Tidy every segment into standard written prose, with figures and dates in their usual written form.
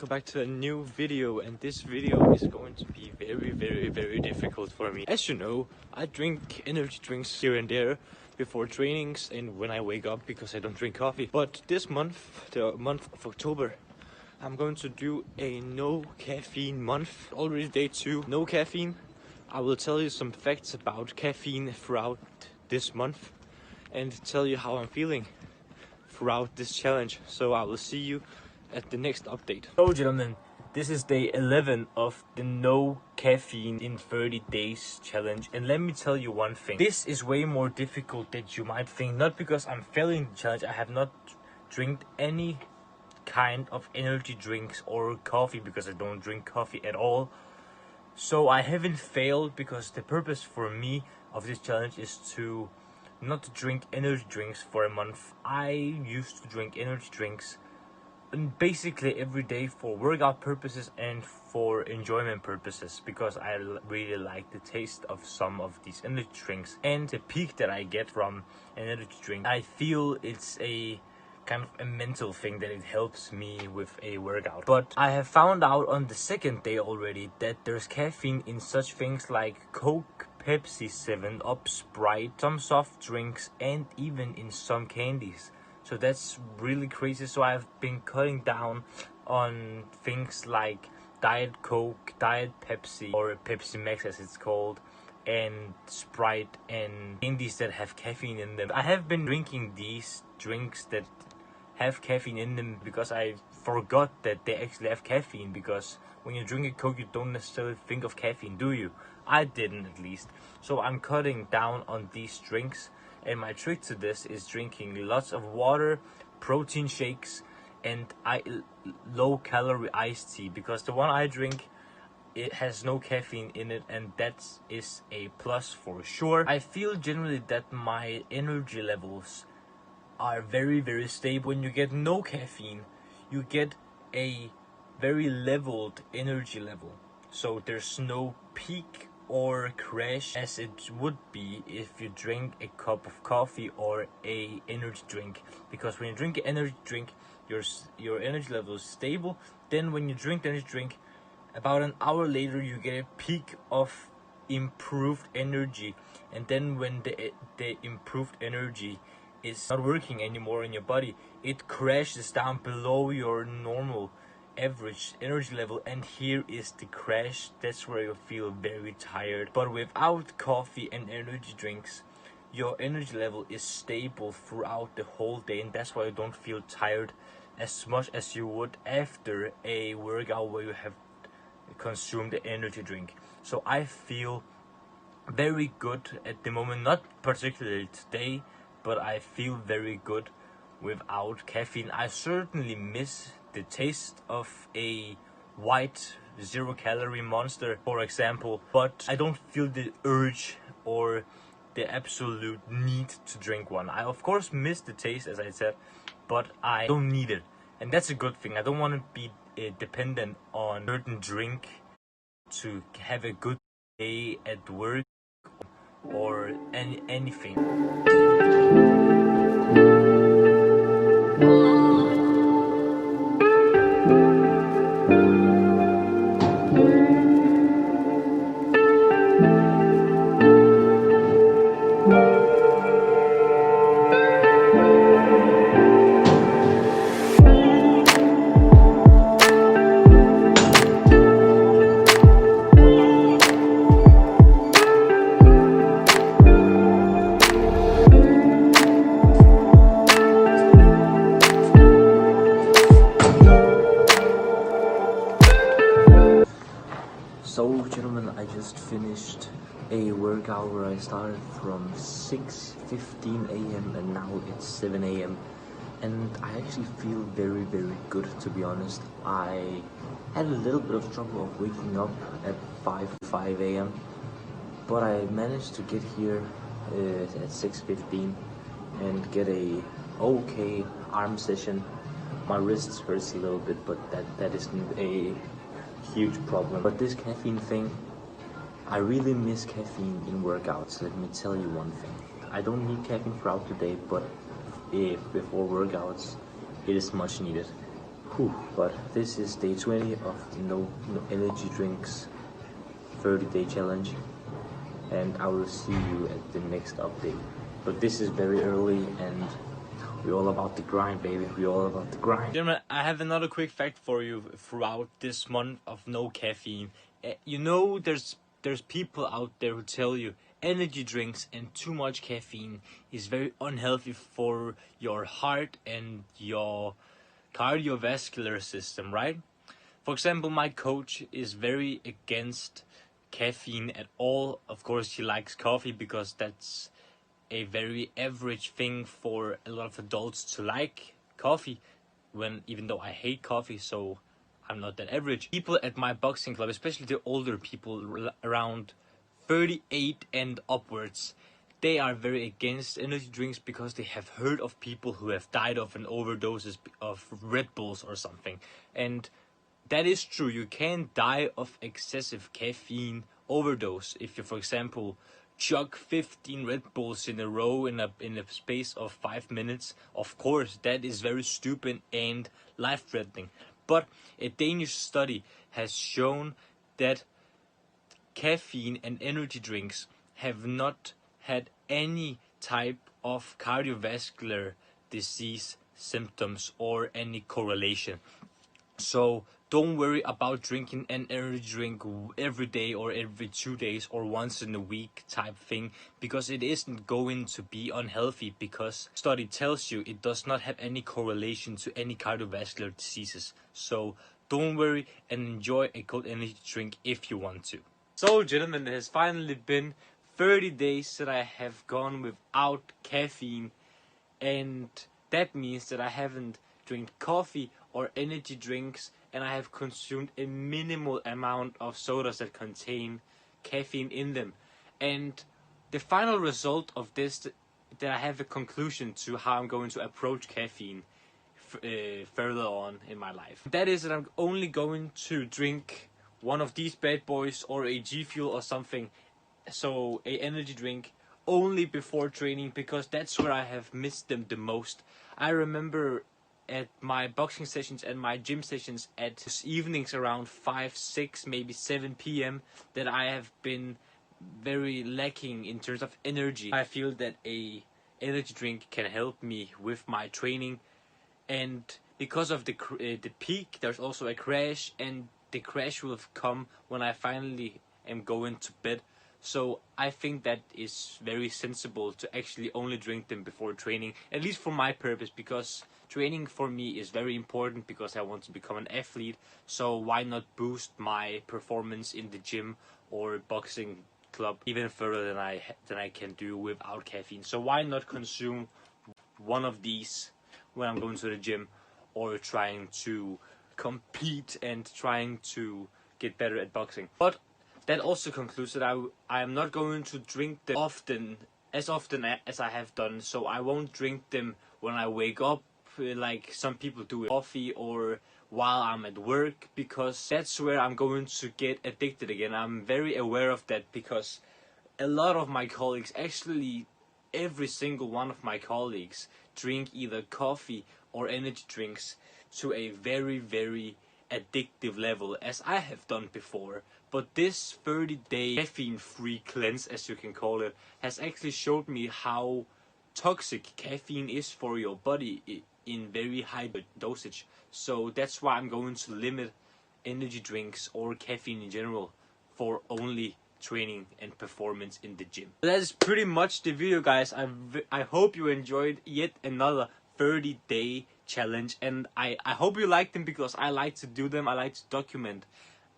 Welcome back to a new video, and this video is going to be very difficult for me. As you know, I drink energy drinks here and there before trainings and when I wake up because I don't drink coffee. But this month, the month of October, I'm going to do a no caffeine month. Already day 2, no caffeine. I will tell you some facts about caffeine throughout this month and tell you how I'm feeling throughout this challenge. So I will see you at the next update. So gentlemen, this is day 11 of the no caffeine in 30 days challenge, and let me tell you one thing. This is way more difficult than you might think. Not because I'm failing the challenge. I have not drank any kind of energy drinks or coffee because I don't drink coffee at all. So I haven't failed because the purpose for me of this challenge is to not to drink energy drinks for a month. I used to drink energy drinks basically every day for workout purposes and for enjoyment purposes because I really like the taste of some of these energy drinks and the peak that I get from an energy drink. I feel it's a kind of a mental thing that it helps me with a workout. But I have found out on the second day already that there's caffeine in such things like Coke, Pepsi, 7-Up, Sprite, some soft drinks, and even in some candies. So that's really crazy. So I've been cutting down on things like Diet Coke, Diet Pepsi, or Pepsi Max as it's called, and Sprite, and candies that have caffeine in them. I have been drinking these drinks that have caffeine in them because I forgot that they actually have caffeine, because when you drink a Coke you don't necessarily think of caffeine, do you? I didn't, at least. So I'm cutting down on these drinks. And my trick to this is drinking lots of water, protein shakes, and low-calorie iced tea. Because the one I drink, it has no caffeine in it, and that is a plus for sure. I feel generally that my energy levels are very stable. When you get no caffeine, you get a very leveled energy level. So there's no peak or crash as it would be if you drink a cup of coffee or a energy drink. Because when you drink an energy drink, your energy level is stable. Then when you drink the energy drink, about an hour later you get a peak of improved energy, and then when the improved energy is not working anymore in your body, it crashes down below your normal average energy level, and here is the crash. That's where you feel very tired. But without coffee and energy drinks, your energy level is stable throughout the whole day, and that's why you don't feel tired as much as you would after a workout where you have consumed the energy drink. So I feel very good at the moment, not particularly today, but I feel very good without caffeine. I certainly miss the taste of a white 0-calorie Monster, for example, but I don't feel the urge or the absolute need to drink one. I of course miss the taste, as I said, but I don't need it, and that's a good thing. I don't want to be dependent on a certain drink to have a good day at work or anything. So gentlemen, I just finished a workout where I started from 6:15 a.m. and now it's 7 a.m. and I actually feel very good, to be honest. I had a little bit of trouble of waking up at 5 a.m. but I managed to get here at 6:15 and get a okay arm session. My wrists hurts a little bit, but that isn't a huge problem. But this caffeine thing, I really miss caffeine in workouts. Let me tell you one thing. I don't need caffeine throughout the day, but before workouts, it is much needed. But this is day 20 of the no energy drinks 30-day challenge, and I will see you at the next update. But this is very early, and we're all about the grind, baby. We're all about the grind. Gentlemen, I have another quick fact for you throughout this month of no caffeine. You know, there's people out there who tell you energy drinks and too much caffeine is very unhealthy for your heart and your cardiovascular system, right? For example, my coach is very against caffeine at all. Of course, he likes coffee because that's a very average thing for a lot of adults to like coffee, even though I hate coffee, so I'm not that average. People at my boxing club, especially the older people around 38 and upwards, they are very against energy drinks because they have heard of people who have died of an overdoses of Red Bulls or something. And that is true. You can die of excessive caffeine overdose if you, for example, chug 15 Red Bulls in a row in a space of 5 minutes. Of course, that is very stupid and life-threatening. But a Danish study has shown that caffeine and energy drinks have not had any type of cardiovascular disease symptoms or any correlation. So don't worry about drinking an energy drink every day or every 2 days or once in a week type thing, because it isn't going to be unhealthy, because study tells you it does not have any correlation to any cardiovascular diseases. So don't worry and enjoy a cold energy drink if you want to. So gentlemen, it has finally been 30 days that I have gone without caffeine, and that means that I haven't drank coffee or energy drinks, and I have consumed a minimal amount of sodas that contain caffeine in them. And the final result of this, that I have a conclusion to how I'm going to approach caffeine further on in my life. That is that I'm only going to drink one of these bad boys or a G Fuel or something, so a energy drink, only before training, because that's where I have missed them the most. I remember at my boxing sessions and my gym sessions at evenings around 5, 6, maybe 7 p.m. that I have been very lacking in terms of energy. I feel that a energy drink can help me with my training, and because of the peak, there's also a crash, and the crash will come when I finally am going to bed. So I think that is very sensible to actually only drink them before training, at least for my purpose, because training for me is very important because I want to become an athlete. So why not boost my performance in the gym or boxing club even further than I can do without caffeine? So why not consume one of these when I'm going to the gym or trying to compete and trying to get better at boxing? But that also concludes that I am not going to drink them as often as I have done. So I won't drink them when I wake up, like some people do with coffee, or while I'm at work, because that's where I'm going to get addicted again. I'm very aware of that, because a lot of my colleagues, actually every single one of my colleagues, drink either coffee or energy drinks to a very, very addictive level, as I have done before. But this 30-day caffeine-free cleanse, as you can call it, has actually showed me how toxic caffeine is for your body in very high dosage. So that's why I'm going to limit energy drinks or caffeine in general for only training and performance in the gym. That is pretty much the video, guys. I hope you enjoyed yet another 30-day challenge, and I hope you like them, because I like to do them. I like to document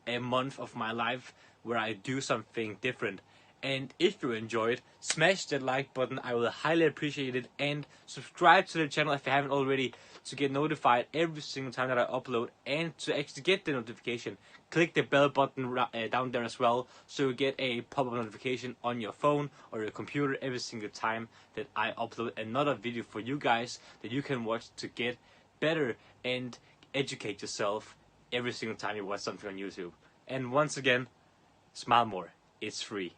a month of my life where I do something different. And if you enjoyed, smash that like button. I will highly appreciate it, and subscribe to the channel if you haven't already, to get notified every single time that I upload. And to actually get the notification, click the bell button down there as well, so you get a pop-up notification on your phone or your computer every single time that I upload another video for you guys that you can watch to get better and educate yourself every single time you watch something on YouTube. And once again, smile more. It's free.